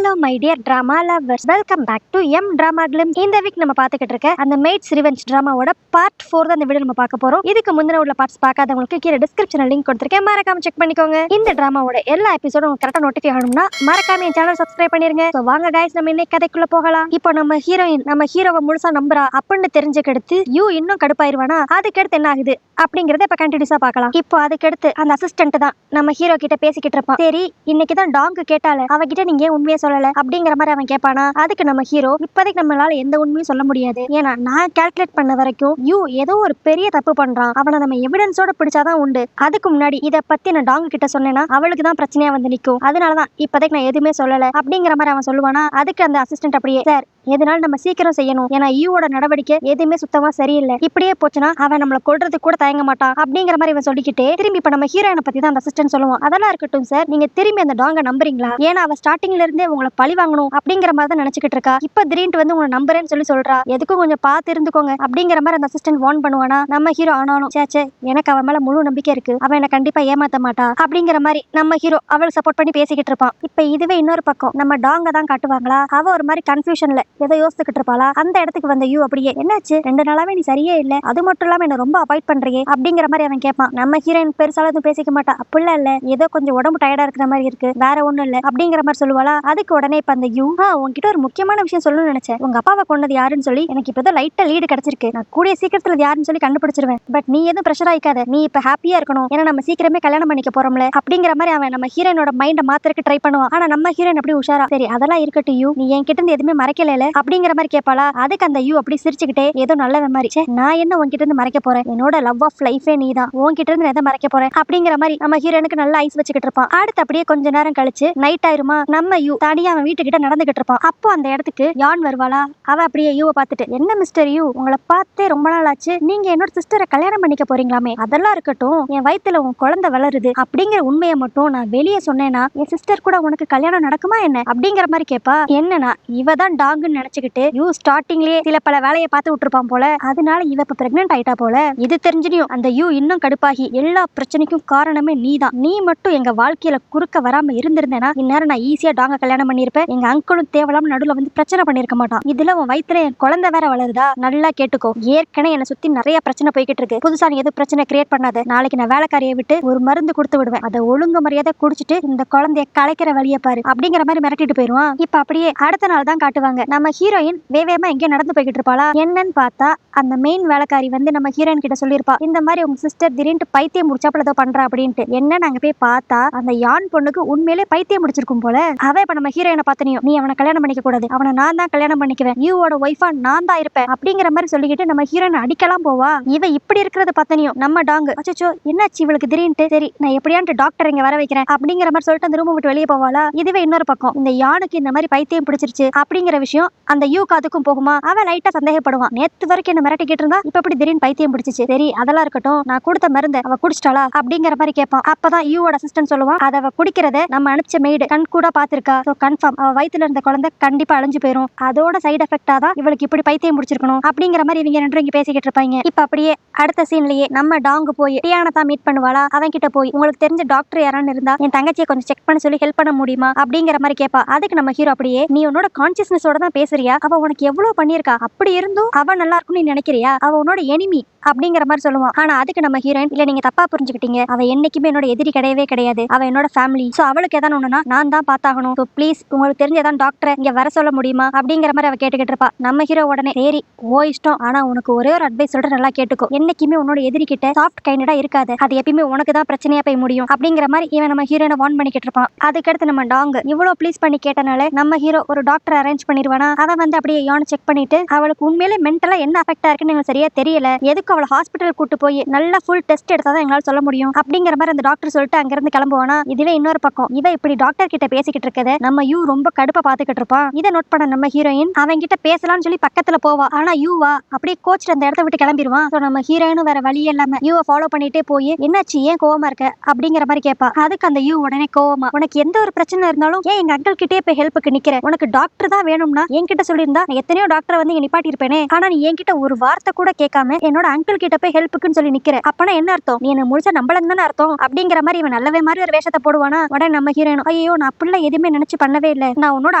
Hello my dear drama lovers, welcome back to எம் drama glimpse. இந்த week நம்ம பார்த்துக்கிட்டு இருக்க அந்த மேட்ஸ் ரிவெஞ்ச் டிராமாவோட பார்ட் 4 தான் இந்த வீடியோ நம்ம பார்க்க போறோம். இதுக்கு முந்தின உள்ள பார்ட்ஸ் பார்க்காதவங்களுக்கு கீழே டிஸ்கிரிப்ஷன்ல லிங்க் கொடுத்திருக்கேன், மறக்காம செக் பண்ணிக்கோங்க. இந்த டிராமாவோட எல்லா எபிசோடும் உங்களுக்கு கரெக்டா நோட்டிஃபை ஆகணும்னா மறக்காம என் சேனல் சப்ஸ்கிரைப் பண்ணிருங்க. சோ வாங்க गाइस, நம்ம இன்னைக்கு கதைக்குள்ள போகலாம். இப்போ நம்ம ஹீரோயின் நம்ம ஹீரோவை முழுசா நம்புறா அப்படின்னு தெரிஞ்சுக்கிடுத்து யூ இன்னும் கடுப்பாயிருவானா, அதுக்கடுத்து என்ன ஆகுது அப்படிங்கறத இப்ப கண்டினியூஸா பார்க்கலாம். இப்போ அதுக்கடுத்து அந்த அசிஸ்டன்ட் தான் நம்ம ஹீரோ கிட்ட பேசிக்கிட்டு இருப்பான். சரி, இன்னைக்கு தான் டாங்கு கேட்டால அவகிட்ட நீங்க உண்மையை சொல்லல அப்படிங்கிற மாதிரி அவன் கேட்பானா. அதுக்கு நம்ம ஹீரோ, இப்போதைக்கு நம்மளால எந்த உண்மையும் சொல்ல முடியாது, ஏன்னா நான் கால்குலேட் பண்ண வரைக்கும் யூ ஏதோ ஒரு பெரிய தப்பு பண்றான், அவனை நம்ம எவிடன்ஸோட பிடிச்சாதான் உண்டு. அதுக்கு முன்னாடி இதை பத்தி நான் டாங்கு கிட்ட சொன்னேன்னா அவளுக்கு தான் பிரச்சனையா வந்து நிற்கும், அதனாலதான் இப்போதைக்கு நான் எதுவுமே சொல்லல அப்படிங்கிற மாதிரி அவன் சொல்லுவானா. அதுக்கு அந்த அசிஸ்டன்ட் அப்படியே, சார் எதனால நம்ம சீக்கிரம் செய்யணும், ஏன்னா ஈவோட நடவடிக்கை எதுவுமே சுத்தமா சரியில்லை, இப்படியே போச்சுன்னா அவன் நம்மளை கொல்றது கூட தயங்க மாட்டான் அப்படிங்கிற மாதிரி இவன் சொல்லிக்கிட்டே திரும்பி இப்ப நம்ம ஹீரோயினை பத்தி தான் அந்த அசிஸ்டன்ட் சொல்லுவான். அதெல்லாம் இருக்கட்டும் சார், நீங்க திரும்பி அந்த டாங்க நம்புறீங்களா, ஏன்னா அவ ஸ்டார்டிங்ல இருந்தே உங்களை பழி வாங்கணும் அப்படிங்கிற மாதிரி தான் நினைச்சுக்கிட்டு இருக்கா, இப்ப திடீர்னு வந்து உங்களை நம்புறேன்னு சொல்றா, எதுக்கும் கொஞ்சம் பார்த்து இருந்துக்கோங்க அப்படிங்கிற மாதிரி அந்த அசிஸ்டன்ட் வார்ன் பண்ணுவானா. நம்ம ஹீரோ ஆனாலும் சேச்சே எனக்கு அவன் மேல முழு நம்பிக்கை இருக்கு, அவன் என்ன கண்டிப்பா ஏமாத்த மாட்டா அப்படிங்கிற மாதிரி நம்ம ஹீரோ அவள் சப்போர்ட் பண்ணி பேசிக்கிட்டு இருப்பான். இப்ப இதுவே இன்னொரு பக்கம் நம்ம டாங்க தான் காட்டுவாங்களா, அவ ஒரு மாதிரி கன்ஃபியூஷன்ல ஏதோ யோசிச்சுக்கிட்டு இருப்பாளா. அந்த இடத்துக்கு வந்த யூ அப்படியே, என்னாச்சு 2 நாளாவே நீ சரியே இல்ல, அது மட்டும் இல்லாம என்ன ரொம்ப அவாய்ட் பண்றியே அப்படிங்கிற மாதிரி அவன் கேட்பான். நம்ம ஹீரோயின் பெருசால எதுவும் பேசிக்க மாட்டா, அப்படிலாம் இல்ல, ஏதோ கொஞ்சம் உடம்பு டயர்டா இருக்கிற மாதிரி இருக்கு, வேற ஒண்ணும் இல்ல அப்படிங்கிற மாதிரி சொல்லுவாளா. அதுக்கு உடனே இப்ப அந்த யூ, உன்கிட்ட ஒரு முக்கியமான விஷயம் சொல்லணும்னு நினைச்சேன், உங்க அப்பாவை கொண்டது யாருன்னு சொல்லி எனக்கு இப்ப லைட்டா லீடு கிடைச்சிருக்கு, நான் கூடிய சீக்கிரத்துல யாருன்னு சொல்லி கண்டுபிடிச்சிருவேன், பட் நீ எதுவும் பிரஷர் ஆயிக்காத, நீ இப்ப ஹாப்பியா இருக்கணும், ஏன்னா நம்ம சீக்கிரமே கல்யாணம் பண்ணிக்க போறோம்ல அப்படிங்கிற மாதிரி அவன் நம்ம ஹீரோயினோட மைண்ட மாத்திரக்கு ட்ரை பண்ணுவான். ஆனா நம்ம ஹீரோயின் அப்படி உஷாரா, சரி அதெல்லாம் இருக்கட்டும் யூ, நீ என்கிட்ட இருந்து எதுவுமே மறைக்கல அப்படிங்கிற மாதிரி கேட்பாளா. அதுக்கு அந்த யூ அப்படி சிரிச்சுக்கிட்டே ஏதோ நல்ல மாதிரி, நான் என்ன உன்கிட்ட இருந்து மறைக்க போறேன், என்னோட லவ் ஆஃப் லைஃபே நீ தான், உன்கிட்ட இருந்து எதை மறைக்க போறேன் அப்படிங்கிற மாதிரி நம்ம ஹீரோனுக்கு நல்ல ஐஸ் வச்சுக்கிட்டு இருப்பான். அடுத்து அப்படியே கொஞ்ச நேரம் கழிச்சு நைட் ஆயிருமா, நம்ம யூ தனியா அவன் வீட்டுக்கிட்ட நடந்துகிட்டு இருப்பான். அப்போ அந்த இடத்துக்கு யான் வருவாளா. அவ அப்படியே யூவை பார்த்துட்டு, என்ன மிஸ்டர் யூ, உங்களை பார்த்தே ரொம்ப நாள் ஆச்சு, நீங்க என்னோட சிஸ்டரை கல்யாணம் பண்ணிக்க போறீங்களாமே, அதெல்லாம் இருக்கட்டும், என் வயித்துல உன் குழந்தை வளருது அப்படிங்கிற உண்மையை மட்டும் நான் வெளியே சொன்னேன்னா என் சிஸ்டர் கூட உனக்கு கல்யாணம் நடக்குமா என்ன அப்படிங்கிற மாதிரி கேட்பா. என்னன்னா இவ தான் டாங்குன்னு நினைச்சுக்கிட்டு யூ ஸ்டார்டிங்லயே சில பல வேலையை பார்த்து விட்டுருப்பான் போல, அதனால இவ இப்ப பிரெக்னென்ட் ஆயிட்டா போல. இது தெரிஞ்சிடும் அந்த யூ இன்னும் கடுப்பாகி, எல்லா பிரச்சனைக்கும் காரணமே நீதான், நீ மட்டும் எங்க வாழ்க்கையில குறுக்க வராம இருந்திருந்தேன்னா இந்நேரம் நான் ஈஸியா டாங்க கல்யாணம் பண்ணிருப்பேன், எங்க அங்கிளும் தேவலாம நடுவுல வந்து பிரச்சனை பண்ணிருக்க மாட்டான், இதுல உன் வயித்துல என் குழந்தை வேற வளருதா, நல்லா கேட்டுக்கோ, ஏற்கனவே என்னை சுத்தி நிறைய பிரச்சனை போய்கிட்டு இருக்கு, புதுசா நீ எதுவும் பிரச்சனை கிரியேட் பண்ணாத, நாளைக்கு நான் வேலைக்காரியை விட்டு ஒரு மருந்து கொடுத்து விடுவேன், அதை ஒழுங்கு மரியாதை குடிச்சிட்டு இந்த குழந்தைய கலைக்கிற வழியை பாரு அப்படிங்கிற மாதிரி மிரட்டிட்டு போயிருவான். இப்ப அப்படியே அடுத்த நாள் தான் காட்டுவாங்க. நம்ம ஹீரோயின் வேவேமா எங்கேயோ நடந்து போய்கிட்டு இருப்பாளா. என்னன்னு பார்த்தா அந்த மெயின் வேலைக்காரி வந்து நம்ம ஹீரோயின் கிட்ட சொல்லியிருப்பா, இந்த மாதிரி உங்க சிஸ்டர் திடீர்னு பைத்தியம் முடிச்சாப்புல ஏதோ பண்றா அப்படின்ட்டு. என்ன நாங்க போய் பார்த்தா அந்த யான் பொண்ணுக்கு உண்மையிலே பைத்தியம் முடிச்சிருக்கும் போல. அவ இப்ப நம்ம ஹீரோயினை பார்த்தனியும், நீ அவனை கல்யாணம் பண்ணிக்க கூடாது, அவனை நான் தான் கல்யாணம் பண்ணிக்குவேன், யூவோட ஒய்ஃபா நான் தான் இருப்பேன் அப்படிங்கிற மாதிரி சொல்லிக்கிட்டு நம்ம ஹீரோயின் அடிக்கலாம் போவா. இவ இப்படி இருக்கிறத பார்த்தனியும் நம்ம டாங்கு, அச்சோ என்னாச்சு இவளுக்கு திடீர்னு, சரி நான் எப்படியான்ட்டு டாக்டர் இங்க வர வைக்கிறேன் அப்படிங்கிற மாதிரி சொல்லிட்டு அந்த ரூம் விட்டு வெளியே போவாளா. இதுவே இன்னொரு பக்கம் இந்த யானுக்கு இந்த மாதிரி பைத்தியம் பிடிச்சிருச்சு அப்படிங்கிற விஷயம் அந்த யூக்கு அதுக்கும் போகுமா. அவ லைட்டா சந்தேகப்படுவான், நேத்து வரைக்கும் என்ன மிரட்டிக்கிட்டு இருந்தா இப்ப இப்படி திடீர்னு பைத்தியம் பிடிச்சிச்சு, சரி அதெல்லாம் இருக்கட்டும், நான் கொடுத்த மருந்தை அவ குடிச்சிட்டாளா அப்படிங்கிற மாதிரி கேட்பான். அப்பதான் யூவோட அசிஸ்டன்ட் சொல்லுவான், அதை அவ குடிக்கிறத நம்ம அனுப்பிச்ச மெய்டு கண் கூட பாத்திருக்கா, சோ கன்ஃபார்ம் அவ வயித்துல இருந்த குழந்தை கண்டிப்பா அழிஞ்சு போயிரும், அதோட சைடு எஃபெக்டா தான் இவளுக்கு இப்படி பைத்தியம் பிடிச்சிருக்கணும் அப்படிங்கிற மாதிரி இவங்க ரெண்டு இங்க பேசிக்கிட்டு இருப்பாங்க. இப்ப அப்படியே அடுத்த சீன்லயே நம்ம டாங்கு போய் டியானை தான் மீட் பண்ணுவாளா. அவன் கிட்ட போய், உங்களுக்கு தெரிஞ்ச டாக்டர் யாரான்னு இருந்தா என் தங்கச்சியை கொஞ்சம் செக் பண்ண சொல்லி ஹெல்ப் பண்ண முடியுமா அப்படிங்கிற மாதிரி கேட்பா. அதுக்கு நம்ம ஹீரோ அப்படியே, நீ உன்னோட கான்சியஸ்னஸோட தான் பேசுறியா, அவ உனக்கு எவ்வளவு பண்ணிருக்கா, அப்படி இருந்தும் அவ நல்லா இருக்கும்னு நீ நினைக்கிறியா, அவ உன்னோட எனிமி அப்படிங்கிற மாதிரி சொல்லுவான். ஆனா அதுக்கு நம்ம ஹீரோயின், இல்ல நீங்க தப்பா புரிஞ்சுக்கிட்டீங்க, அவ என்னைக்குமே என்னோட எதிரி கிடையவே கிடையாது, அவ என்னோட ஃபேமிலி, சோ அவளுக்கு ஏதாவது ஒண்ணுனா நான் தான் பார்த்தாகணும், சோ ப்ளீஸ் உங்களுக்கு தெரிஞ்ச ஏதாவது டாக்டரை இங்க வர சொல்ல முடியுமா அப்படிங்கிற மாதிரி அவ கேட்டுக்கிட்டு இருப்பா. நம்ம ஹீரோ உடனே, சரி ஓ இஷ்டம், ஆனா உனக்கு ஒரே ஒரு அட்வைஸ் சொல்ற, நல்லா கேட்டுக்கோ, என்னைக்குமே உன்னோட எதிரி கிட்ட சாஃப்ட் கைண்டடா இருக்காது, அது எப்பயுமே உனக்கு தான் பிரச்சனையா போய் முடியும் அப்படிங்கிற மாதிரி இவன் நம்ம ஹீரோனை வார்ன் பண்ணிக்கிட்டு இருப்பான். அதுக்கடுத்து நம்ம டாங் இவ்வளவு ப்ளீஸ் பண்ணி கேட்டனால நம்ம ஹீரோ ஒரு டாக்டர் அரேஞ்ச் பண்ணிடுவானா. அவன் வந்து அப்படியே யானை செக் பண்ணிட்டு அவளுக்கு உண்மையிலே மென்டலா என்ன அஃபெக்ட் இருக்குன்னு எங்களுக்கு சரியா தெரியல, எதுக்கு அவளை ஹாஸ்பிட்டல் கூட்டு போய் நல்லா ஃபுல் டெஸ்ட் எடுத்தாதான் எங்களால சொல்ல முடியும் அப்படிங்கிற மாதிரி அந்த டாக்டர் சொல்லிட்டு அங்கிருந்து கிளம்புவானா. இதுவே இன்னொரு பக்கம் இவ இப்படி டாக்டர் கிட்ட பேசிக்கிட்டு இருக்கத நம்ம யூ ரொம்ப கடுப்பா பாத்துக்கிட்டு இருப்பான். இதை நோட் பண்ண நம்ம ஹீரோயின் அவன் கிட்ட பேசலாம்னு சொல்லி பக்கத்துல போவா. ஆனா யூவா அப்படியே கோச் அந்த இடத்த விட்டு கிளம்பிடுவான். நம்ம ஹீரோயினும் வேற வழி இல்லாம யூவை ஃபாலோ பண்ணிட்டே போய், என்னாச்சு ஏன் கோவமா இருக்க அப்படிங்கிற மாதிரி கேட்பா. அதுக்கு அந்த யூ உடனே கோவமா, உனக்கு எந்த ஒரு பிரச்சனை இருந்தாலும் ஏன் எங்க அங்கிள் கிட்டே போய் ஹெல்ப்புக்கு நிக்கிற, உனக்கு டாக்டர் தான் வேணும்னா என்கிட்ட சொல்லியிருந்தா நான் எத்தனையோ டாக்டர் வந்து இங்க நிப்பாட்டி இருப்பேனே. ஆனா நீ என்கிட்ட ஒரு வார்த்தை கூட கேட்காம என்னோட அங்கிள் கிட்ட போய் ஹெல்ப்புக்குன்னு சொல்லி நிக்கிற. அப்பனா என்ன அர்த்தம்? நீ என்ன முழுசா நம்பலன்னு தானே அர்த்தம். அப்படிங்கிற மாதிரி இவன் நல்லவே மாதிரி ஒரு வேஷத்தை போடுவானா. உடனே நம்ம ஹீரோயினும் ஐயோ நான் அப்படிலாம் எதுவுமே நினைச்சு பண்ணவே இல்லை. நான் உன்னோட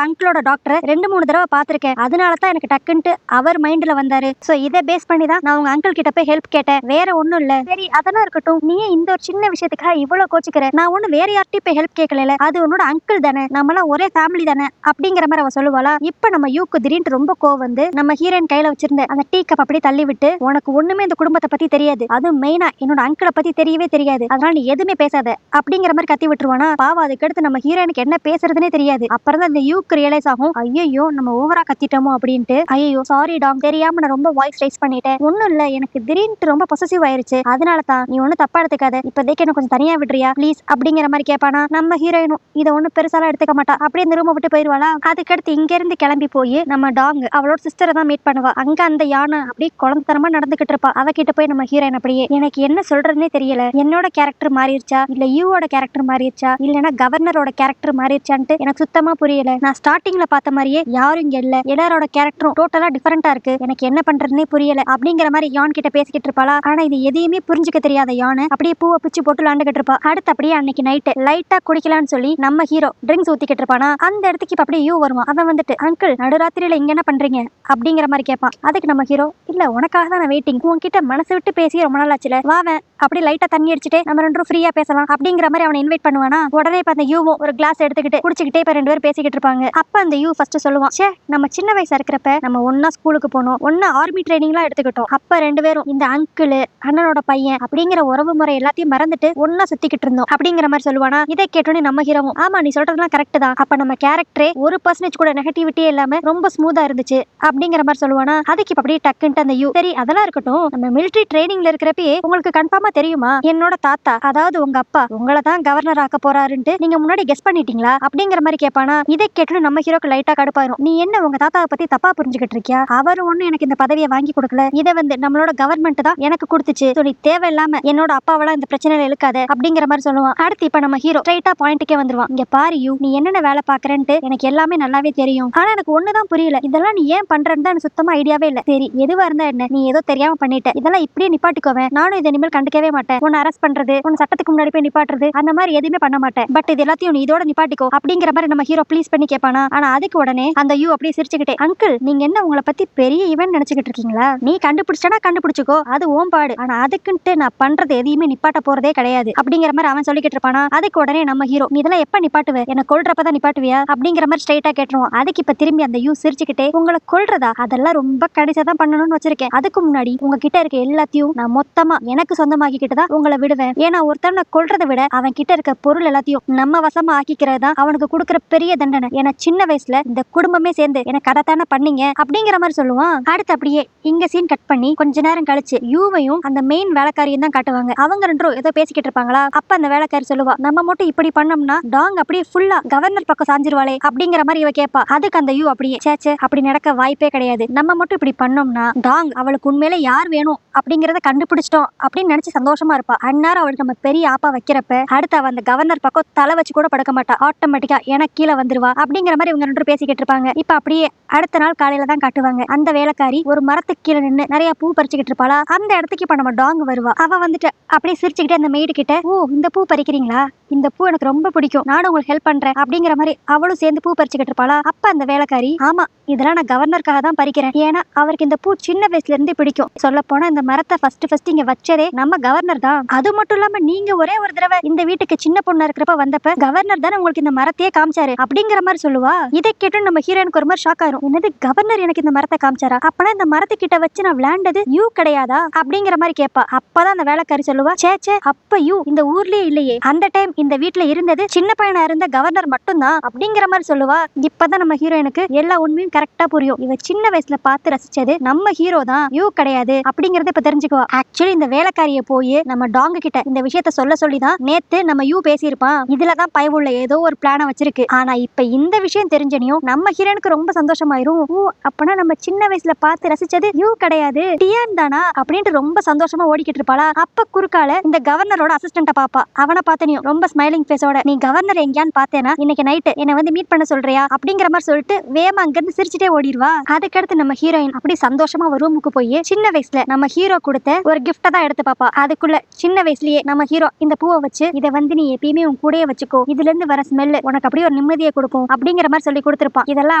அங்கிளோட டாக்டரை 2-3 தடவை பாத்திருக்கேன். அதனாலதான் எனக்கு டக்குன்ட்டு அவர் மைண்ட்ல வந்தாரு. சோ இதை பேஸ் பண்ணி தான் நான் உங்க அங்கிள் கிட்ட போய் ஹெல்ப் கேட்டேன். வேற ஒண்ணும் இல்ல. சரி அதெல்லாம் இருக்கட்டும். நீ இந்த ஒரு சின்ன விஷயத்துக்காக இவ்வளவு கோச்சிக்கிற. நான் ஒண்ணு வேற யார்கிட்டயும் போய் ஹெல்ப் கேட்கல. அது உன்னோட அங்கிள் தானே. நம்மளாம் ஒரே ஃபேமிலி தானே அப்படிங்கிற மாதிரி அவ சொல்லுவாளா. இப்ப நம்ம யூக்கு திடீர்னு ரொம்ப கோவம் வந்து நம்ம ஹீரோயின் கையில வச்சிருந்த அந்த டீ கப் அப்படியே தள்ளி விட்டு உனக்கு ஒண்ணுமே இந்த குடும்பத்தை பத்தி தெரியாது. அதுவும் மெயினா என்னோட அங்கிளை பத்தி தெரியவே தெரியாது. அதனால நீ எதுவுமே பேசாத அப்படிங்கிற மாதிரி கத்தி விட்டுருவானா. பாவம் அதுக்கு அடுத்து நம்ம ஹீரோயினுக்கு என்ன பேசுறதுனே தெரியாது. அப்புறம் தான் இந்த யூக்கு ரியலைஸ் ஆகும் ஐயோ நம்ம ஓவரா கத்திட்டோமோ அப்படின்ட்டு. ஐயோ சாரி டாம் தெரியாம நான் ரொம்ப வாய்ஸ் ரைஸ் பண்ணிட்டேன். ஒண்ணும் இல்ல எனக்கு திடீர்னு ரொம்ப பொசசிவ் ஆயிருச்சு. அதனால தான் நீ ஒண்ணு தப்பா எடுத்துக்காத. இப்போதைக்கு என்ன கொஞ்சம் தனியா விடுறியா ப்ளீஸ் அப்படிங்கிற மாதிரி கேட்பானா. நம்ம ஹீரோயினும் இதை ஒண்ணு பெருசாலாம் எடுத்துக்க மாட்டா. அப்படியே இந்த ரூமை விட்டு போயிருவாளா. அதுக்கடுத்து இங்க இருந்து கிளம்பி போய் நம்ம டாங் அவளோட சிஸ்டரை தான் மீட் பண்ணுவா. அங்க அந்த யானை அப்படியே குழந்தைத்தனமா நடந்துகிட்டு இருப்பா. அவகிட்ட போய் நம்ம ஹீரோயின் அப்படியே எனக்கு என்ன சொல்றதுன்னே தெரியல. என்னோட கேரக்டர் மாறிடுச்சா இல்ல யூவோட கேரக்டர் மாறிடுச்சா இல்லனா கவர்னரோட கேரக்டர் மாறிடுச்சான்ட்டு எனக்கு சுத்தமா புரியல. நான் ஸ்டார்டிங்ல பார்த்த மாதிரியே யாரும் இங்க இல்ல. எல்லாரோட கேரக்டரும் டோட்டலா டிஃபரெண்டா இருக்கு. எனக்கு என்ன பண்றதுன்னே புரியல அப்படிங்கிற மாதிரி யான் கிட்ட பேசிக்கிட்டு இருப்பாளா. ஆனா இது எதையுமே புரிஞ்சுக்க தெரியாத யானை அப்படியே பூவை பிச்சு போட்டு விளாண்டுகிட்டு இருப்பா. அடுத்து அப்படியே அன்னைக்கு நைட்டு லைட்டா குடிக்கலான்னு சொல்லி நம்ம ஹீரோ ட்ரிங்க்ஸ் ஊத்திக்கிட்டு இருப்பானா. அந்த இடத்துக்கு இப்ப அப்படியே யூ வருவான். அவன் வந்துட்டு அங்கிள் நடுராத்திரியில இங்க என்ன பண்றீங்க அப்படிங்கிற மாதிரி கேட்பான். அதுக்கு நம்ம ஹீரோ இல்ல உனக்காக தான் நான் வெயிட்டிங். உன்கிட்ட மனசு விட்டு பேசி ரொம்ப நாள் ஆச்சுல வாவன் அப்படி லைட்டா தண்ணி அடிச்சுட்டு நம்ம ரெண்டும் ஃப்ரீயா பேசலாம் அப்படிங்கிற மாதிரி அவனை இன்வைட் பண்ணுவானா. உடனே இப்ப அந்த யூவும் ஒரு கிளாஸ் எடுத்துக்கிட்டு குடிச்சுக்கிட்டே இப்ப 2 பேரும் பேசிக்கிட்டு இருப்பாங்க. அப்ப அந்த யூ ஃபர்ஸ்ட் சொல்லுவான் சே நம்ம சின்ன வயசா இருக்கிறப்ப நம்ம ஒன்னா ஸ்கூலுக்கு போனோம். ஒன்னா ஆர்மி ட்ரைனிங்லாம் எடுத்துக்கிட்டோம். அப்ப 2 பேரும் இந்த அங்கிள் அண்ணனோட பையன் அப்படிங்கிற உறவு முறை எல்லாத்தையும் மறந்துட்டு ஒன்னா சுத்திக்கிட்டு இருந்தோம் அப்படிங்கிற மாதிரி சொல்லுவானா. இதை கேட்டோன்னே நம்ம ஹீரோவும் ஆமா நீ சொல்றதுலாம் கரெக்ட் தான். அப்ப நம்ம கேரக்டரே 1% கூட நெகட்டிவிட்டியே இல்லாம ரொம்ப ஸ்மூதா இருந்துச்சு அப்படிங்கிற மாதிரி சொல்லுவானா. அதுக்கு இப்ப அப்படியே டக்குன்ட்டு அந்த யூ சரி அதெல்லாம் இருக்கட்டும். நம்ம மிலிட்டரி ட்ரைனிங்ல இருக்கிறப்பயே உங்களுக்கு கன்ஃபார்மா தெரியுமா என்னோட தாத்தா அதாவது உங்க அப்பா உங்களை தான் கவர்னர் ஆக்க போறாருன்ட்டு நீங்க முன்னாடி கெஸ் பண்ணிட்டீங்களா அப்படிங்கிற மாதிரி கேட்பானா. இதை கேட்டு நம்ம ஹீரோக்கு லைட்டா கடுப்பாயிரும். நீ என்ன உங்க தாத்தாவை பத்தி தப்பா புரிஞ்சுக்கிட்டு இருக்கியா. அவர் ஒண்ணு எனக்கு இந்த பதவியை வாங்கி கொடுக்கல. இதை வந்து நம்மளோட கவர்மெண்ட் தான் எனக்கு கொடுத்துச்சு. நீ தேவையில்லாம என்னோட அப்பாவெல்லாம் இந்த பிரச்சனையில இழுக்காத அப்படிங்கிற மாதிரி சொல்லுவான். அடுத்து இப்ப நம்ம ஹீரோ ஸ்ட்ரைட்டா பாயிண்ட்டுக்கே வந்துருவான். இங்க பாரு யூ நீ என்னென்ன வேலை பாக்குறேன்ட்டு எனக்கு எல்லாமே நல்லாவே தெரியும். ஆனா எனக்கு ஒண்ணுதான் புரியல. இதெல்லாம் நீ ஏன் பண்றேன்னு தான் எனக்கு சுத்தமா ஐடியாவே இல்ல. சரி எதுவா இருந்தா என்ன நீ ஏதோ தெரியாம பண்ணிட்ட. இதெல்லாம் இப்படியே நிப்பாட்டிக்கோவேன். நானும் இதை இனிமேல் கண்டுக்கவே மாட்டேன். உன்னை அரெஸ்ட் பண்றது உன் சட்டத்துக்கு முன்னாடி போய் நிப்பாட்டுறது அந்த மாதிரி எதுவுமே பண்ண மாட்டேன். பட் இது எல்லாத்தையும் நீ இதோட நிப்பாட்டிக்கோ அப்படிங்கிற மாதிரி நம்ம ஹீரோ ப்ளீஸ் பண்ணி கேட்பானா. ஆனா அதுக்கு உடனே அந்த யூ அப்படியே சிரிச்சுக்கிட்டே அங்கிள் நீங்க என்ன உங்களை பத்தி பெரிய ஈவென்ட் நினைச்சுக்கிட்டு இருக்கீங்களா. நீ கண்டுபிடிச்சா கண்டுபிடிச்சுக்கோ அது ஓம்பாடு. ஆனா அதுக்குன்ட்டு நான் பண்றது எதையுமே நிப்பாட்ட போறதே கிடையாது அப்படிங்கிற மாதிரி அவன் சொல்லிக்கிட்டு இருப்பானா. அதுக்கு உடனே நம்ம ஹீரோ நீ இதெல்லாம் எப்ப நிப்பாட்டுவே என்ன கொல்றப்பதான் நிப்பாட்டுவியா அப்படிங்கிற மாதிரி ஸ்ட்ரைட்டா கேட்டுருவோம். அதுக்கு இப்ப திரும்பி அந்த யூ சிரிச்சுக்கிட்டே உங்களை கொல்றதா அதெல்லாம் ரொம்ப கடிச்சதான் பண்ணணும்னு வச்சிருக்கேன். அதுக்கு முன்னாடி உங்ககிட்ட இருக்க எல்லாத்தையும் நான் மொத்தமா எனக்கு சொந்தமாக்கிக்கிட்டு தான் உங்களை விடுவேன். ஏன்னா ஒருத்தவனை கொல்றதை விட அவன் கிட்ட இருக்க பொருள் எல்லாத்தையும் நம்ம வசமா ஆக்கிக்கிறது தான் அவனுக்கு கொடுக்குற பெரிய தண்டனை. ஏன்னா சின்ன வயசுல இந்த குடும்பமே சேர்ந்து எனக்கு அதைத்தானே பண்ணீங்க அப்படிங்கிற மாதிரி சொல்லுவான். அடுத்து அப்படியே இங்க சீன் கட் பண்ணி கொஞ்ச நேரம் கழிச்சு யூவையும் அந்த மெயின் வேலைக்காரியும் தான் காட்டுவாங்க. அவங்க 2 பேரும் ஏதோ பேசிக்கிட்டு இருப்பாங்களா. அப்ப அந்த வேலைக்காரி சொல்லுவா நம்ம மட்டும் இப்படி பண்ணோம்னா டாங் அப்படியே ஃபுல்லா கவர்னர் பக்கம் சாஞ்சிருவாளே அப்படிங்கிற மாதிரி இவ கேட்பா. அதுக்கு அந்த யூ அப்படியே சேச்சே அப்படி நடக்க வாய்ப்பே கிடையாது. நம்ம மட்டும் இப்படி பண்ணோம்னா டாங் அவளுக்கு உண்மையில யார் வேணும் அப்படிங்கறத கண்டுபிடிச்சிட்டோம் அப்படின்னு நினைச்சு சந்தோஷமா இருப்பா. அந்நேரம் அவளுக்கு நம்ம பெரிய ஆப்பா வைக்கிறப்ப அடுத்து அவ அந்த கவர்னர் பக்கம் தலை வச்சு கூட படுக்க மாட்டா. ஆட்டோமேட்டிக்கா எனக்கு கீழே வந்துருவா அப்படிங்கிற மாதிரி இவங்க 2 பேரும் பேசிக்கிட்டு இருப்பாங்க. இப்ப அப்படியே அடுத்த நாள் காலையில தான் காட்டுவாங்க. அந்த வேலைக்காரி ஒரு மரத்துக்கு கீழே நின்று நிறைய பூ பறிச்சுக்கிட்டு இருப்பாளா. அந்த இடத்துக்கு இப்ப நம்ம டாங் வருவா. அவ வந்துட்டு அப்படியே சிரிச்சுக்கிட்டே அந்த மெய்டு கிட்ட ஓ இந்த பூ பறிக்கிறீங்களா இந்த பூ எனக்கு ரொம்ப பிடிக்கும் நானும் உங்களுக்கு ஹெல்ப் பண்றேன் அப்படிங்கிற மாதிரி அவளும் சேர்ந்து பூ பறிச்சுக்கிட்டு இருப்பாளா. அப்ப அந்த வேலைக்காரி ஆமா இதெல்லாம் நான் கவர்னருக்காக தான் பறிக்கிறேன். ஏன்னா அவருக்கு இந்த பூ சின்ன வயசுல இருந்து பிடிக்கும். சொல்ல போனா இந்த மரத்தை ஃபர்ஸ்ட் இங்க வச்சதே நம்ம கவர்னர் தான். அது மட்டும் இல்லாம நீங்க ஒரே ஒரு தடவை இந்த வீட்டுக்கு சின்ன பொண்ணா இருக்கிறப்ப வந்தப்ப கவர்னர் தானே உங்களுக்கு இந்த மரத்தையே காமிச்சாரு அப்படிங்கிற மாதிரி சொல்லுவா. இதை கேட்டு நம்ம ஹீரோனுக்கு ஒரு மாதிரி ஷாக் ஆயிரும். என்னது கவர்னர் எனக்கு இந்த மரத்தை காமிச்சாரா அப்பனா இந்த மரத்துக்கிட்ட வச்சு நான் விளையாண்டது யூ கிடையாதா அப்படிங்கிற மாதிரி கேட்பா. அப்பதான் அந்த வேலைக்காரி சொல்லுவா சேச்சே அப்ப யூ இந்த ஊர்லயே இல்லையே. அந்த டைம் இந்த வீட்டுல இருந்தது சின்ன பையனா இருந்த கவர்னர் மட்டும்தான் அப்படிங்கிற மாதிரி சொல்லுவா. இப்பதான் நம்ம ஹீரோனுக்கு எல்லா உண்மையும் கரெக்டா புரியும். இவ சின்ன வயசுல பார்த்து ரசிச்சது நம்ம ஹீரோ தான் யூ கிடையாது அப்படிங்கறத இப்ப தெரிஞ்சுக்குவா. ஆக்சுவலி இந்த வேலைக்காரிய போய் நம்ம டாங் கிட்ட இந்த விஷயத்த சொல்லிதான் நேத்து நம்ம யூ பேசியிருப்பான். இதுலதான் பயவுள்ள ஏதோ ஒரு பிளான வச்சிருக்கு. ஆனா இப்ப இந்த விஷயம் தெரிஞ்சனையும் நம்ம ஹீரோனுக்கு ரொம்ப சந்தோஷமாயிரும். ஓ அப்பனா நம்ம சின்ன வயசுல பார்த்து ரசிச்சது யூ கிடையாது டியான் தானா அப்படின்ட்டு ரொம்ப சந்தோஷமா ஓடிக்கிட்டு இருப்பாளா. அப்ப குறுக்கால இந்த கவர்னரோட அசிஸ்டன்ட பாப்பா. அவனை பார்த்தனையும் ரொம்ப ஸ்மைலிங் ஃபேஸோட நீ கவர்னர் எங்கயான்னு பார்த்தேனா இன்னைக்கு நைட்டு என்னை வந்து மீட் பண்ண சொல்றியா அப்படிங்கிற மாதிரி சொல்லிட்டு வேற வேகமா அங்க இருந்து சிரிச்சுட்டே ஓடிடுவா. அதுக்கடுத்து நம்ம ஹீரோயின் அப்படி சந்தோஷமா ஒரு ரூமுக்கு போய் சின்ன வயசுல நம்ம ஹீரோ கொடுத்த ஒரு கிஃப்ட தான் எடுத்து பாப்பா. அதுக்குள்ள சின்ன வயசுலயே நம்ம ஹீரோ இந்த பூவை வச்சு இதை வந்து நீ எப்பயுமே உன் கூடயே வச்சுக்கோ, இதுல இருந்து வர ஸ்மெல் உனக்கு அப்படியே ஒரு நிம்மதியை கொடுக்கும் அப்படிங்கிற மாதிரி சொல்லி கொடுத்துருப்பான். இதெல்லாம்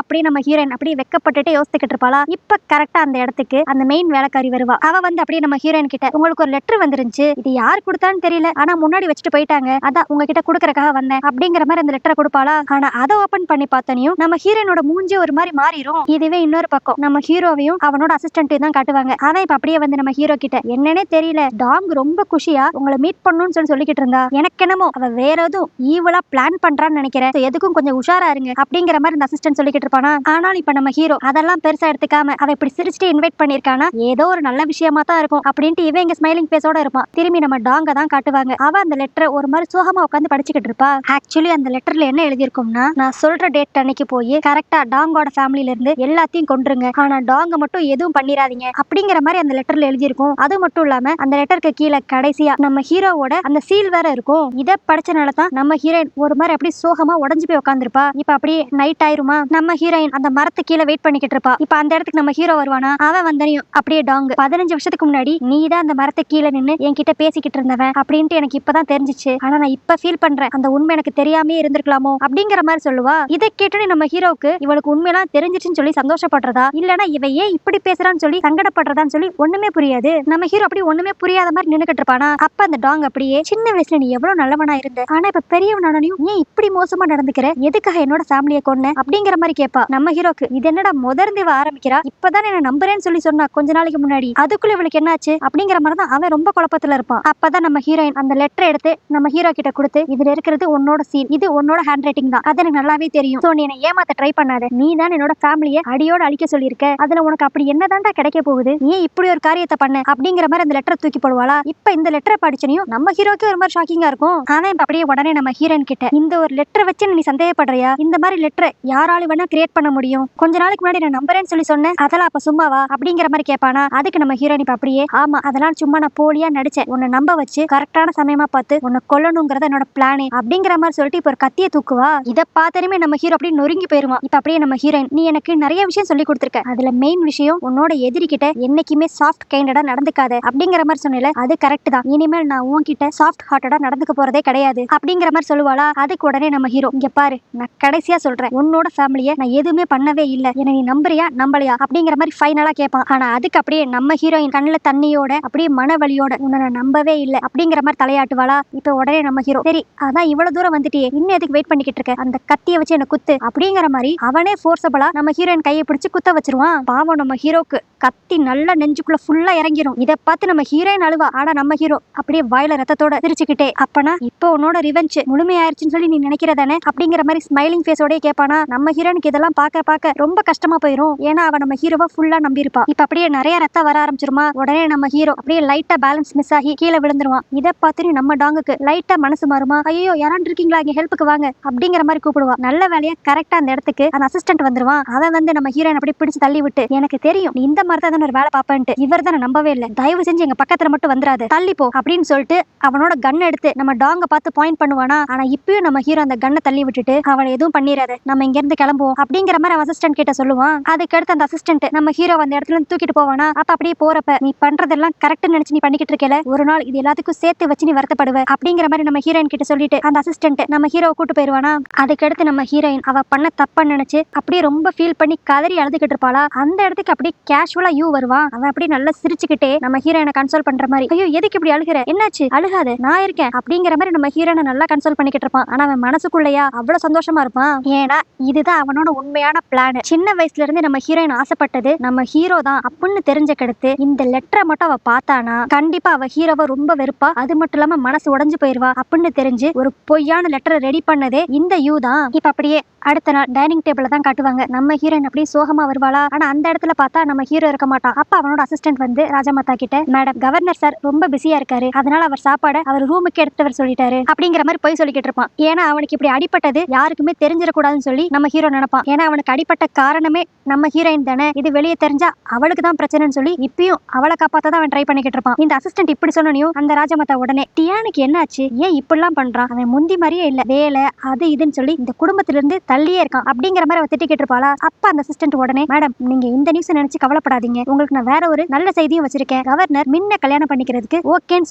அப்படியே நம்ம ஹீரோயின் அப்படியே வெக்கப்பட்டுட்டே யோசிச்சுக்கிட்டு இருப்பாளா. இப்ப கரெக்டா அந்த இடத்துக்கு அந்த மெயின் வேலைக்காரி வருவா. அவ வந்து அப்படியே நம்ம ஹீரோயின் கிட்ட உங்களுக்கு ஒரு லெட்டர் வந்துருந்துச்சு, இது யார் கொடுத்தான்னு தெரியல, ஆனா முன்னாடி வச்சுட்டு போயிட்டாங்க, அதான் உங்ககிட்ட கொடுக்கறக்காக வந்தேன் அப்படிங்கிற மாதிரி அந்த லெட்டரை கொடுப்பாளா. ஆனா அதை ஓபன் பண்ணி பார்த்தனையும் நம்ம ஹீரோயினோட மூஞ்சி ஒரு மாதிரி மாறிடும். இதுவே இன்னொரு பக்கம் நம்ம ஹீரோவையும் அவனோட அசிஸ்டன்ட்டையும் தான் காட்டுவாங்க. அவன் இப்ப அப்படியே வந்து நம்ம ஹீரோ கிட்ட என்னன்னே தெரியல, டாங் ரொம்ப குஷியா உங்களை மீட் பண்ணணும்னு சொல்லிக்கிட்டு இருந்தா, எனக்கு என்னமோ அவ வேற எதுவும் ஈவலா பிளான் பண்றான்னு நினைக்கிறேன், எதுக்கும் கொஞ்சம் உஷாரா இருங்க அப்படிங்கிற மாதிரி இந்த அசிஸ்டன்ட் சொல்லிக்கிட்டு இருப்பானா. ஆனால் இப்ப நம்ம ஹீரோ அதெல்லாம் பெருசா எடுத்துக்காம அவ இப்படி சிரிச்சுட்டு இன்வைட் பண்ணிருக்கானா ஏதோ ஒரு நல்ல விஷயமா தான் இருக்கும் அப்படின்ட்டு இவன் இங்க ஸ்மைலிங் ஃபேஸோட இருப்பான். திரும்பி நம்ம டாங்க தான் காட்டுவாங்க. அவ அந்த லெட்டரை ஒரு மாதிரி சோகமா உட்காந்து படிச்சுக்கிட்டு இருப்பா. ஆக்சுவலி அந்த லெட்டர்ல என்ன எழுதியிருக்கும்னா, நான் சொல்ற டேட் அன்னைக்கு போய் கரெக்டா டாங்கோட ஃபேமிலில இருந்து எல்லாத்தையும் கொன்றுங்க, ஆனா டாங்க மட்டும் எதுவும் பண்ணிராதீங்க அப்படிங்கிற மாதிரி அந்த லெட்டர்ல எழுதியிருக்கும். அது மட்டும் இல்லாம அந்த லெட்டருக்கு கீழே கடைசியா நம்ம ஹீரோவோட அந்த சீல் வேற இருக்கும். இத படிச்சனால தான் நம்ம ஹீரோயின் ஒரு மாதிரி அப்படி சோகமா உடஞ்சு போய் உட்காந்துருப்பா. இப்ப அப்படியே நைட் ஆயிருமா, நம்ம ஹீரோயின் அந்த மரத்து கீழே வெயிட் பண்ணிக்கிட்டு இருப்பா. இப்ப அந்த இடத்துக்கு நம்ம ஹீரோ வருவானா. அவன் வந்தனையும் அப்படியே டாங் 15 வருஷத்துக்கு முன்னாடி நீ தான் அந்த மரத்து கீழே நின்னு என்கிட்ட பேசிக்கிட்டு இருந்தவன் அப்படின்ட்டு எனக்கு இப்பதான் தெரிஞ்சிச்சு, ஆனா நான் இப்ப ஃபீல் பண்றேன் அந்த உண்மை எனக்கு தெரியாமே இருந்திருக்கலாமோ அப்படிங்கிற மாதிரி சொல்லுவா. இதை கேட்டோன்னே நம்ம ஹீரோக்கு இவளுக்கு உண்மையெல்லாம் தெரிஞ்சிச்சுன்னு சொல்லி சந்தோஷப்படுறதா இல்லனா இவ ஏன் இப்படி பேசுறான்னு சொல்லி சங்கடப்படுறதான்னு சொல்லி ஒண்ணுமே புரியாது. நம்ம ஹீரோ அப்படி ஒண்ணுமே புரியாத மாதிரி நின்னுக்கிட்டு இருப்பானா. அப்ப அந்த டாங் அப்படியே சின்ன வயசுல நீ எவ்வளவு நல்லவனா இருந்த, ஆனா இப்ப பெரியவனானயும் ஏன் இப்படி மோசமா நடந்துக்கிற, எதுக்காக என்னோட ஃபேமிலியை கொன்ன அப்படிங்கிற மாதிரி கேட்பா. நம்ம ஹீரோக்கு இது என்னடா முதர்ந்து இவ ஆரம்பிக்கிறா, இப்பதான் என்ன நம்புறேன்னு சொல்லி சொன்னா கொஞ்ச நாளைக்கு முன்னாடி, அதுக்குள்ள இவளுக்கு என்னாச்சு அப்படிங்கிற மாதிரி தான் அவன் ரொம்ப குழப்பத்துல இருப்பான். அப்பதான் நம்ம ஹீரோயின் அந்த லெட்டர் எடுத்து நம்ம ஹீரோ கிட்ட கொடுத்து, இதுல இருக்கிறது உன்னோட சீல், இது உன்னோட ஹேண்ட் ரைட்டிங் தான், அது எனக்கு நல்லாவே தெரியும், சோ நீ என்ன ஏமாத்த ட்ரை பண்ணாத, நீ தான் என்னோட ஃபேமிலியை அடியோட அழிக்க சொல்லியிருக்க, அதுல உனக்கு அப்படி என்னதான்டா கிடைக்க போகுது, நீ இப்படி ஒரு காரியத்தை பண்ண அப்படிங்கிற மாதிரி அந்த லெட்டரை தூக்கி போடுவாளா. இப்ப இந்த லெட்டரை படிச்சனையும் நம்ம ஹீரோக்கு ஒரு மாதிரி ஷாக்கிங்கா இருக்கும். ஆனா இப்ப அப்படியே உடனே நம்ம ஹீரோயின் கிட்ட இந்த ஒரு லெட்டரை வச்சு நீ சந்தேகப்படுறியா, இந்த மாதிரி லெட்டரை யாராலும் வேணா கிரியேட் பண்ண முடியும், கொஞ்ச நாளைக்கு முன்னாடி நான் நம்புறேன்னு சொல்லி சொன்னேன், அதெல்லாம் அப்ப சும்மாவா அப்படிங்கிற மாதிரி கேட்பானா. அதுக்கு நம்ம ஹீரோயின் இப்ப அப்படியே ஆமா அதெல்லாம் சும்மா நான் போலியா நடிச்சேன், உன்னை நம்ப வச்சு கரெக்டான சமயமா பார்த்து உன்னை கொல்லணுங்கிறத என்னோட பிளானே அப்படிங்கிற மாதிரி சொல்லிட்டு இப்ப ஒரு கத்திய தூக்குவா. இதை பார்த்தனுமே நம்ம ஹீரோ அப்படியே நொறுங்கி போயிருவான். இப்ப அப்படியே நம்ம ஹீரோயின் நீ எனக்கு நிறைய விஷயம் சொல்லி கொடுத்துருக்க, அதுல மெயின் விஷயம் உன்னோட எதிரி கிட்ட என்னைக்குமே சாஃப்ட் கைண்டடா நடந்துக்காத அப்படிங்கிற மாதிரி சொன்னல, அது கரெக்ட் தான், இனிமேல் நான் உன்கிட்ட சாஃப்ட் ஹார்ட்டடா நடந்துக்க போறதே கிடையாது அப்படிங்கிற மாதிரி சொல்லுவாளா. அதுக்கு உடனே நம்ம ஹீரோ இங்க பாரு நான் கடைசியா சொல்றேன், உன்னோட ஃபேமிலியை நான் எதுவுமே பண்ணவே இல்ல, என்ன நீ நம்புறியா நம்பலையா அப்படிங்கிற மாதிரி ஃபைனலா கேட்பான். ஆனா அதுக்கு அப்படியே நம்ம ஹீரோயின் கண்ணுல தண்ணியோட அப்படியே மனவலியோட உன்னை நான் நம்பவே இல்ல அப்படிங்கிற மாதிரி தலையாட்டுவாளா. இப்ப உடனே நம்ம ஹீரோ சரி அதான் இவ்வளவு தூரம் வந்துட்டியே இன்னும் எதுக்கு வெயிட் பண்ணிக்கிட்டு இருக்க, அந்த கத்தியை வச்சு என்ன குத்து அப்படிங்கிற மாதிரி அவனே ஃபோர்ஸபிளா நம்ம ஹீரோயின் கையை பிடிச்சு குத்த வச்சிருவான். பாவம் நம்ம ஹீரோக்கு கத்தி நல்லா நெஞ்சுக்குள்ள ஃபுல்லா இறங்கிரும். இதை பார்த்து நம்ம ஹீரோயின் அழுவா. ஆனா நம்ம ஹீரோ அப்படியே வாயில ரத்தத்தோட சிரிச்சுக்கிட்டே அப்பனா இப்போ உன்னோட ரிவெஞ்ச் முழுமையாயிருச்சுன்னு சொல்லி நீ நினைக்கிறதானே அப்படிங்கிற மாதிரி ஸ்மைலிங் ஃபேஸோட கேட்பானா. நம்ம ஹீரோனுக்கு இதெல்லாம் பார்க்க ரொம்ப கஷ்டமா போயிரும். ஏன்னா அவ நம்ம ஹீரோவை ஃபுல்லா நம்பியிருப்பா. இப்ப அப்படியே நிறைய ரத்தம் வர ஆரம்பிச்சிருமா. உடனே நம்ம ஹீரோ அப்படியே லைட்டா பேலன்ஸ் மிஸ் ஆகி கீழே விழுந்துருவான். இதை பார்த்துட்டு நம்ம டாங்குக்கு லைட்டா மனசு மாறுமா. ஐயோ யாரான் இருக்கீங்களா இங்க ஹெல்ப்புக்கு வாங்க அப்படிங்கிற மாதிரி கூப்பிடுவா. நல்ல வேலையா கரெக்டா அந்த இடத்துக்கு அந்த அசிஸ்டன்ட் வந்துருவான். அவன் வந்து நம்ம ஹீரோயின் அப்படி பிடிச்சு தள்ளி விட்டு எனக்கு தெரியும் நீ இந்த மாதிரி தான் ஒரு வேலை பாப்பேன்ட்டு, இவர் தான் நம்பவே இல்லை, தயவு செஞ்சு எங்க பக்கத்துல மட்டும் வந்துராது தள்ளி போ அப்படின்னு சொல்லிட்டு அவனோட கன் எடுத்து நம்ம டாங்க பார்த்து பாயிண்ட் பண்ணுவானா. ஆனா இப்பயும் நம்ம ஹீரோ அந்த கண்ணை தள்ளி விட்டுட்டு அவளை எதுவும் பண்ணிராது நம்ம இங்க இருந்து கிளம்புவோம் அப்படிங்கிற மாதிரி அசிஸ்டன்ட் கிட்ட சொல்லுவான். அதுக்கு அடுத்து அந்த அசிஸ்டன்ட் நம்ம ஹீரோ அந்த இடத்துல இருந்து தூக்கிட்டு போவானா. அப்ப அப்படியே போறப்ப நீ பண்றதெல்லாம் கரெக்ட் நினைச்சு நீ பண்ணிக்கிட்டு இருக்கல, ஒரு நாள் இது எல்லாத்துக்கும் சேர்த்து வச்சு நீ வருத்தப்படுவ அப்படிங்கிற மாதிரி நம்ம ஹீரோயின் கிட்ட சொல்லிட்டு அந்த அசிஸ்டன்ட் நம்ம ஹீரோவை கூட்டு போயிருவானா. அதுக்கு அடுத்து நம்ம ஹீரோயின் அவ பண்ண தப்ப நினைச்சு அப்படியே ரொம்ப ஃபீல் பண்ணி கதறி அழுதுகிட்டு இருப்பாளா. அந்த இடத்துக்கு அப்படியே கேஷுவலா யூ வருவான். அவன் அப்படியே நல்லா சிரிச்சுக்கிட்டே நம்ம ஹீரோயினை கன்சோல் பண்ற மாதிரி ஐயோ எதுக்கு இப்படி அழுகிற, என்னாச்சு, அழுகாத நான் இருக்கேன் அப்படிங்கிற மாதிரி நம்ம ஹீரோனை நல்லா கன்சோல் பண்ணிக்கிட்டு இருப்பான். ஆனா அவன் மனசுக்குள்ளையா அவ்வளவு சந்தோஷமா இருப்பான். ஏன்னா இதுதான் அவனோட உண்மையான பிளான். சின்ன வயசுல இருந்து நம்ம ஹீரோயின் ஆசைப்பட்டது நம்ம ஹீரோ தான் அப்படின்னு தெரிஞ்ச கடுத்து இந்த லெட்டரை மட்டும் அவ பார்த்தானா கண்டிப்பா அவ ஹீரோவை ரொம்ப வெறுப்பா, அது மட்டும் இல்லாம மனசு உடைஞ்சு போயிருவா அப்படின்னு தெரிஞ்சு ஒரு பொய்யான லெட்டரை ரெடி பண்ணதே இந்த யூ தான். இப்ப அப்படியே அடுத்த நாள் டைனிங் டேபிள்ல தான் காட்டுவாங்க. நம்ம ஹீரோயின் அப்படியே சோகமா வருவாளா. ஆனா அந்த இடத்துல பார்த்தா நம்ம ஹீரோ இருக்க மாட்டான். அப்ப அவனோட அசிஸ்டன்ட் வந்து ராஜமாதா கிட்ட மேடம் கவர்னர் சார் ரொம்ப பிஸியா இருக்காரு, அதனால அவர் சாப்பாடை அவர் ரூமுக்கு எடுத்துட்டு சொல்லிட்டாரு அப்படிங்கிற மாதிரி போய் சொல்லிக்கிட்டு இருப்பான். ஏன்னா அவனுக்கு இப்படி அடிப்பட்டது யாருக்குமே தெரிஞ்சிடக்கூடாதுன்னு சொல்லி நம்ம ஹீரோ நினைப்பான். ஏன்னா அவனுக்கு அடிப்பட்ட காரணமே நம்ம ஹீரோயின் தானே, இது வெளியே தெரிஞ்சா அவளுக்கு தான் பிரச்சனைன்னு சொல்லி இப்பயும் அவளை காப்பாத்த தான் அவன் ட்ரை பண்ணிக்கிட்டு இருப்பான். இந்த அசிஸ்டன்ட் இப்படி சொன்னையும் அந்த ராஜமாதா உடனே டியானுக்கு என்னாச்சு, ஏன் இப்படிலாம் பண்றான், அவன் முந்தி மாதிரியே இல்ல, வேலை அது இதுன்னு சொல்லி இந்த குடும்பத்திலிருந்து தள்ளியே இருக்கான் அப்படிங்கிற மாதிரி அவ திட்டிக்கிட்டு இருப்பாளா. அப்ப அந்த அசிஸ்டன்ட் உடனே, மேடம் நீங்க இந்த நியூஸ் நினைச்சு கவலைப்படாதீங்க, உங்களுக்கு நான் வேற ஒரு நல்ல செய்தியும் வச்சிருக்கேன். கவர்னர் மின்ன கல்யாணம் பண்ணிக்கிறதுக்கு ஓகேன்னு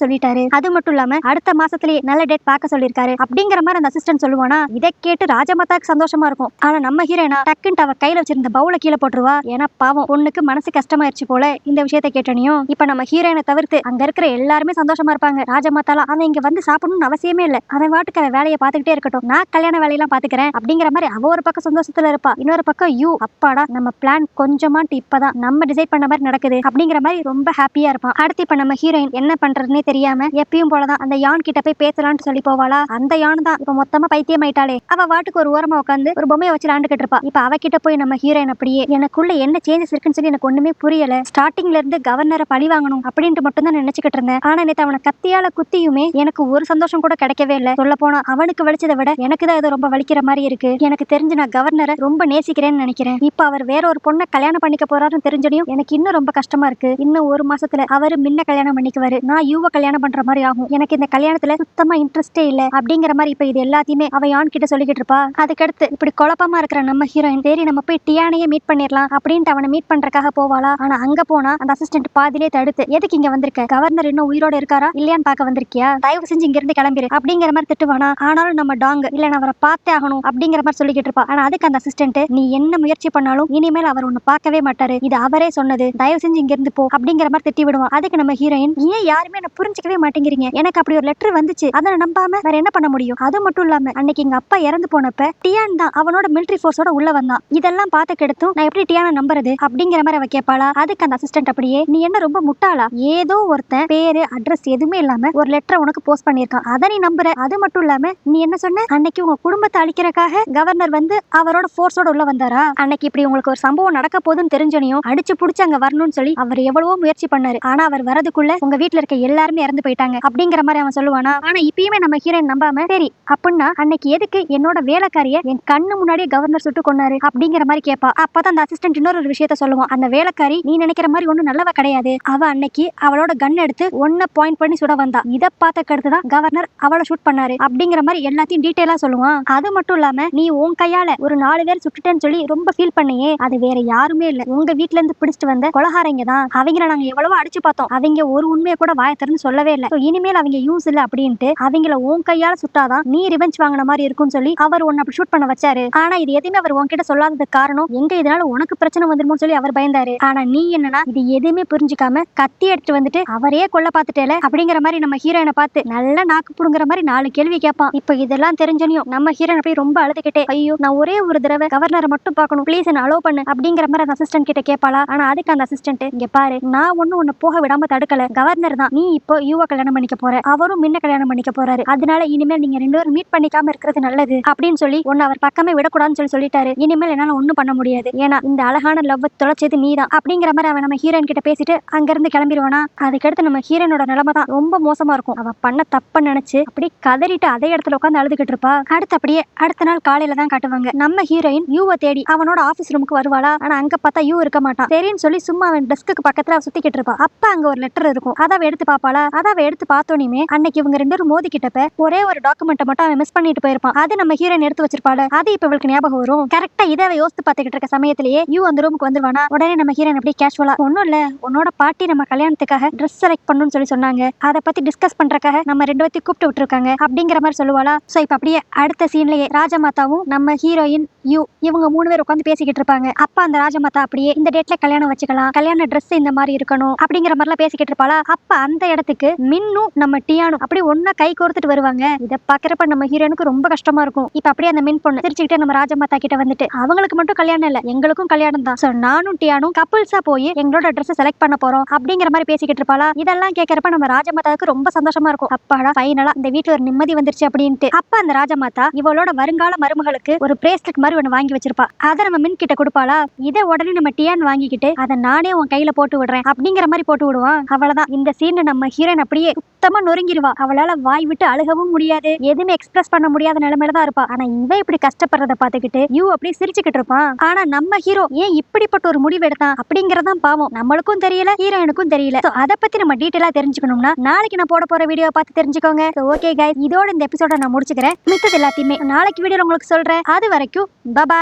சொல்லிட்டாரு. அது மட்டும் இல்லாம அடுத்த மாசத்திலேயே நல்ல டேட் பார்க்க சொல்லிருக்காரு அப்படிங்கிற மாதிரி அந்த அசிஸ்டன்ட் சொல்லுவானா. இதை கேட்டு ராஜமாதாக்கு சந்தோஷமா இருக்கும். ஆனா நம்ம ஹீரோயினா டக்குன்னு அவ கையில வச்சிருந்த பவுல கீழே போட்டுருவா. ஏன்னா பாவம் பொண்ணுக்கு மனசு கஷ்டமாயிருச்சு போல இந்த விஷயத்தை கேட்டனையும். இப்ப நம்ம ஹீரோயினை தவிர்த்து அங்க இருக்கிற எல்லாருமே சந்தோஷமா இருப்பாங்க. ராஜமாதாலாம் அவன் இங்க வந்து சாப்பிடணும்னு அவசியமே இல்ல, அவன் வாட்டுக்கு அவன் வேலையை பார்த்துக்கிட்டே இருக்கட்டும், நான் கல்யாண வேலையெல்லாம் பாத்துக்கிறேன் அப்படிங்கிற மாதிரி அவ ஒரு பக்கம் சந்தோஷத்துல இருப்பா. இன்னொரு பக்கம் யூ அப்பாடா நம்ம பிளான் கொஞ்சமாட்டு இப்பதான் நம்ம டிசைட் பண்ண மாதிரி நடக்குது அப்படிங்கிற மாதிரி ரொம்ப ஹாப்பியா இருப்பான். அடுத்து இப்ப நம்ம ஹீரோயின் என்ன பண்றதுன்னே தெரியாம எப்பயும் போலதான் அந்த யான் கிட்ட போய் பேசலாம்னு சொல்லி போவாளா. அந்த யான் தான் இப்ப மொத்தமா பைத்தியம் ஆயிட்டாளே. அவ வாட்டுக்கு ஒரு ஓரமா உட்காந்து ஒரு பொம்மையை வச்சு விளாண்டுகிட்டு இருப்பா. இப்ப அவகிட்ட போய் நம்ம ஹீரோயின் அப்படியே எனக்குள்ள என்ன சேஞ்சஸ் இருக்குன்னு சொல்லி எனக்கு ஒண்ணுமே புரியல, ஸ்டார்டிங்ல இருந்து கவர்னரை பழி வாங்கணும் அப்படின்ட்டு மட்டும் தான் நினைச்சுக்கிட்டு இருந்தேன். ஆனா நேத்து அவனை கத்தியால குத்தியுமே எனக்கு ஒரு சந்தோஷம் கூட கிடைக்கவே இல்லை. சொல்ல போனா அவனுக்கு வலிச்சதை விட எனக்கு தான் இது ரொம்ப வலிக்கிற மாதிரி இருக்கு. எனக்கு தெரிஞ்சு நான் கவர்னரை ரொம்ப நேசிக்கிறேன்னு நினைக்கிறேன். இப்ப அவர் வேற ஒரு பொண்ணை கல்யாணம் பண்ணிக்க போறாருன்னு தெரிஞ்சதையும் எனக்கு இன்னும் ரொம்ப கஷ்டமா இருக்கு. இன்னும் ஒரு மாசத்துல அவரு முன்ன கல்யாணம் பண்ணிக்குவாரு, நான் யூவ கல்யாணம் பண்ற மாதிரி ஆகும். எனக்கு இந்த கல்யாணத்துல சுத்தமா இன்ட்ரெஸ்டே இல்ல அப்படிங்கிற மாதிரி இப்ப இது எல்லாத்தையுமே அவ யான் கிட்ட சொல்லிக்கிட்டு இருப்பா. அதுக்கடுத்து இப்படி குழப்பமா இருக்கிற நம்ம ஹீரோயின் சரி நம்ம போய் டியானையே மீட் பண்ணிடலாம் அப்படின்ட்டு அவனை மீட் பண்றதுக்காக போவாளா. ஆனா அங்க போனா அந்த அசிஸ்டன்ட் பாதிலே தடுத்து, எதுக்கு இங்க வந்திருக்க, கவர்னர் இன்னும் உயிரோட இருக்காரா இல்லையான்னு பார்க்க வந்திருக்கியா, தயவு செஞ்சு இங்க இருந்து கிளம்பிரு அப்படிங்கிற மாதிரி திட்டுவானா. ஆனாலும் நம்ம டாங் இல்ல நான் அவரை பார்த்தே ஆகணும் அப்படிங்கிற மாதிரி சொல்லிக்கிட்டு இருப்பா. ஆனா அதுக்கு அந்த அசிஸ்டன்ட் நீ என்ன முயற்சி பண்ணாலும் இனிமேல் அவர் உன்னை பார்க்கவே மாட்டாரு, இது அவரே சொன்னது, தயவு செஞ்சு இங்க இருந்து போ அப்படிங்கிற மாதிரி திட்டி விடுவான். அதுக்கு நம்ம ஹீரோயின் ஏன் யாருமே என்ன புரிஞ்சுக்கவே மாட்டேங்கிறீங்க, எனக்கு அப்படி ஒரு லெட்டர் வந்துச்சு அதை நம்பாம வேற என்ன பண்ண முடியும், அது மட்டும் இல்லாம அன்னைக்கு எங்க அப்பா இறந்து போனப்ப டியான் தான் அவனோட மிலிட்டரி போர்ஸோட உள்ள வந்தான், இதெல்லாம் பார்த்து கெடுத்தும் நான் எப்படி டியானை நம்புறது அப்படிங்கிற மாதிரி அவ கேட்பாளா. அதுக்கு அந்த அசிஸ்டன்ட் அப்படியே நீ என்ன ரொம்ப முட்டாளா, ஏதோ ஒருத்தன் பேரு அட்ரஸ் எதுவுமே இல்லாம ஒரு லெட்டர் உனக்கு போஸ்ட் பண்ணிருக்கான், அதை நீ நம்புற, அது மட்டும் இல்லாம நீ என்ன சொன்ன அன்னைக்கு உங்க குடும்பத்தை அழிக்கிறக்காக கவர்னர் வந்து அவரோட போர்ஸோட உள்ள வந்தாரா, அன்னைக்கு இப்படி உங்களுக்கு ஒரு சம்பவம் நடக்க போதுன்னு தெரிஞ்சனையும் அடிச்சு புடிச்சு அங்க வரணும்னு சொல்லி அவர் எவ்வளவோ முயற்சி பண்ணாரு, ஆனா அவர் வரதுக்குள்ள உங்க வீட்டுல இருக்க எல்லாருமே இறந்து போயிட்டாங்க அப்படிங்கிற மாதிரி அவன் சொல்லுவானா. ஆனா இப்பயுமே நம்ம ஹீரோயின் நம்பாம சரி அப்படின்னா அன்னைக்கு எதுக்கு என்னோட வேலைக்காரிய என் கண்ணு முன்னாடியே கவர்னர் சுட்டு கொண்டாரு அப்படிங்கிற மாதிரி கேட்பா. அப்பதான் அந்த அசிஸ்டன்ட் இன்னொரு விஷயத்த சொல்லுவான், அந்த வேலைக்காரி நீ நினைக்கிற மாதிரி ஒண்ணு நல்லவ கிடையாது, அவ அன்னைக்கு அவளோட கன் எடுத்து ஒன்ன பாயிண்ட் பண்ணி சுட வந்தா, இதை பார்த்த கடுத்துதான் கவர்னர் அவளை ஷூட் பண்ணாரு அப்படிங்கிற மாதிரி எல்லாத்தையும் டீடைலா சொல்லுவான். அது மட்டும் இல்லாம நீ உன் கையால ஒரு 4 பேர் சுட்டுட்டேன்னு சொல்லி ரொம்ப ஃபீல் பண்ணியே, அது வேற யாருமே இல்ல, உங்க வீட்டுல இருந்து பிடிச்சிட்டு வந்த கொலகாரங்க தான், அவங்கள நாங்க எவ்வளவோ அடிச்சு பார்த்தோம், அவங்க ஒரு உண்மையை கூட வாய திறந்து சொல்லவே இல்லை, இனிமேல் அவங்க யூஸ் இல்ல அப்படின்ட்டு அவங்கள உன் கையால சுட்டாதான் நீ ரிவெஞ்ச் வாங்கின மாதிரி இருக்கும்னு சொல்லி அவர் உன்னை அப்படி ஷூட் பண்ண வச்சாரு. ஆனா இது எதுவுமே அவர் உன்கிட்ட சொல்லாததுக்கு காரணம் எங்க இதனால உனக்கு பிரச்சனை வந்துருமோன்னு சொல்லி அவர் பயந்தாரு. ஆனா நீ என்னன்னா இது எதுவுமே புரிஞ்சுக்காம கத்தி எடுத்து வந்துட்டு அவரே கொல்ல பாத்துட்டேல அப்படிங்கிற மாதிரி நம்ம ஹீரோயினை பார்த்து நல்லா நாக்கு புடுங்குற மாதிரி 4 கேள்வி கேட்பான். இப்ப இதெல்லாம் தெரிஞ்சனையும் நம்ம ஹீரோயின் அப்படியே ரொம்ப அழுதுகிட்டே ஐயோ நான் ஒரே ஒரு தடவை கவர்னரை மட்டும் பார்க்கணும் ப்ளீஸ் என்ன அலோவ் பண்ணு அப்படிங்கிற மாதிரி அந்த அசிஸ்டன்ட் கிட்ட கேட்பாளா. ஆனா அதுக்கு அந்த அசிஸ்டன்ட் இங்க பாரு நான் ஒன்னும் உன்னை போக விடாம தடுக்கல, கவர்னர் தான் நீ இப்போ யூவா கல்யாணம் பண்ணிக்க போற, அவரும் முன்ன கல்யாணம் பண்ணிக்க போறாரு, அதனால இனிமேல் நீங்க 2 பேரும் மீட் பண்ணிக்காம இருக்கிறது நல்லது அப்படின்னு சொல்லி உன்னை அவர் பக்கமே விடக்கூடாதுன்னு சொல்லிட்டாரு. இனிமேல் என்னால ஒண்ணும் பண்ண முடியாது, ஏன்னா இந்த அழகான லவ் தொலைச்சது நீதான் அப்படிங்கிற மாதிரி அவன் நம்ம ஹீரோயின் கிட்ட பேசிட்டு அங்க இருந்து கிளம்பிடுவானா. அதுக்கடுத்து நம்ம ஹீரோனோட நிலைமை தான் ரொம்ப மோசமா இருக்கும். அவ பண்ண தப்ப நினைச்சு அப்படி கதறிட்டு அதே இடத்துல உட்காந்து அழுதுகிட்டு இருப்பா. அடுத்து அப்படியே அடுத்த நாள் காலையில தான் காட்டுவாங்க. நம்ம ஹீரோயின் யூவை தேடி அவனோட ஆபீஸ் ரூமுக்கு வருவாளா. ஆனா அங்க பார்த்தா யூ இருக்க மாட்டான். சரின்னு சொல்லி சும்மா அவன் டெஸ்க்கு பக்கத்துல சுத்திக்கிட்டு இருப்பா. அப்ப அங்க ஒரு லெட்டர் இருக்கும், அதை எடுத்து பாப்பாளா. அதை எடுத்து பார்த்தோன்னே அன்னைக்கு இவங்க 2 பேரும் மோதிக்கிட்டப்ப ஒரே ஒரு டாக்குமெண்ட் மட்டும் அவன் மிஸ் பண்ணிட்டு போயிருப்பான். அது நம்ம ஹீரோயின் எடுத்து வச்சிருப்பாள். அது இப்ப இவளுக்கு ஞாபகம் வரும். கரெக்டா இதை யோசித்து பார்த்துக்கிட்டு இருக்க சமயத்திலேயே யூ அந்த ரூமுக்கு வந்துருவானா. உடனே நம்ம ஹீரோயின் அப்படியே கேஷுவலா ஒன்னும் இல்ல உன்னோட பாட்டி நம்ம கல்யாணத்துக்காக ட்ரெஸ் செலக்ட் பண்ணணும்னு சொல்லி சொன்னாங்க, அதை பத்தி டிஸ்கஸ் பண்றதுக்காக நம்ம 2 பேத்தையும் கூப்பிட்டு விட்டுருக்காங்க அப்படிங்கிற மாதிரி சொல்லுவாளா. சோ இப்ப அப்படியே அடுத்த சீன்லயே ராஜமாதாவும் நம்ம ஹீரோயின் யூ இவங்க 3 பேர் உட்காந்து பேசிக்கிட்டு இருப்பாங்க. அப்ப அந்த ராஜமாதா அப்படியே இந்த டேட்ல கல்யாணம் வச்சுக்கலாம், கல்யாண ட்ரெஸ் இந்த மாதிரி இருக்கணும் அப்படிங்கிற மாதிரி எல்லாம் பேசிக்கிட்டு இருப்பாளா. அப்ப அந்த இடத்துக்கு மின்னும் நம்ம டியானும் அப்படி ஒன்னா கை கோர்த்துட்டு வருவாங்க. இதை பாக்குறப்ப நம்ம ஹீரோனுக்கு ரொம்ப கஷ்டமா இருக்கும். இப்ப அப்படியே அந்த மின் பொண்ணு சிரிச்சுக்கிட்டே நம்ம ராஜமாதா கிட்ட வந்துட்டு அவங்களுக்கு மட்டும் கல்யாணம் இல்ல எங்களுக்கும் கல்யாணம் தான், சோ நானும் டியானும் கப்புள்ஸா போய் எங்களோட ட்ரெஸ் செலக்ட் பண்ண போறோம் அப்படிங்கிற மாதிரி பேசிக்கிட்டு இருப்பாளா. இதெல்லாம் கேட்கறப்ப நம்ம ராஜமாதாவுக்கு ரொம்ப சந்தோஷமா இருக்கும். அப்பாடா ஃபைனலா இந்த வீட்டுல ஒரு நிம்மதி வந்துருச்சு அப்படின்ட்டு. அப்ப அந்த ராஜமாதா இவளோட வருங்கால மருமகளுக்கு ஒரு பிரேஸ்லெட் மாதிரி ஒண்ணு வாங்கி வச்சிருப்பா. அதை நம்ம மின் கிட்ட கொடுப்பாளா. இதை உடனே நம்ம டியான் வாங்கிக்கிட்டு அதை நானே உன் கையில போட்டு விடுறேன் அப்படிங்கிற மாதிரி போட்டு விடுவான். அவ்வளவுதான் இந்த சீன் நம்ம ஹீரோயின் அப்படியே சுத்தமா நொறுங்கிடுவா. அவளால வாய் விட்டு அழுகவும் முடியாது, எதுவுமே எக்ஸ்பிரஸ் பண்ண முடியாத நிலைமையில தான் இருப்பா. ஆனா இவ இப்படி கஷ்டப்படுறத பாத்துக்கிட்டு யூ அப்படி சிரிச்சுக்கிட்டு இருப்பான். ஆனா நம்ம ஹீரோ ஏன் இப்படிப்பட்ட ஒரு முடிவு எடுத்தான் அப்படிங்கறதான் பாவம் நம்மளுக்கும் தெரியல, ஹீரோயினுக்கும் தெரியல. அதை பத்தி நம்ம டீடைலா தெரிஞ்சுக்கணும்னா நாளைக்கு நான் போட போற வீடியோ பார்த்து தெரிஞ்சுக்கோங்க. ஓகே கைஸ், இதோட இந்த எபிசோட நான் முடிச்சுக்கிறேன். மித்தது எல்லாத்தையுமே நாளைக்கு வீடியோ உங்களுக்கு சொல்றேன். அது வரைக்கும் பை.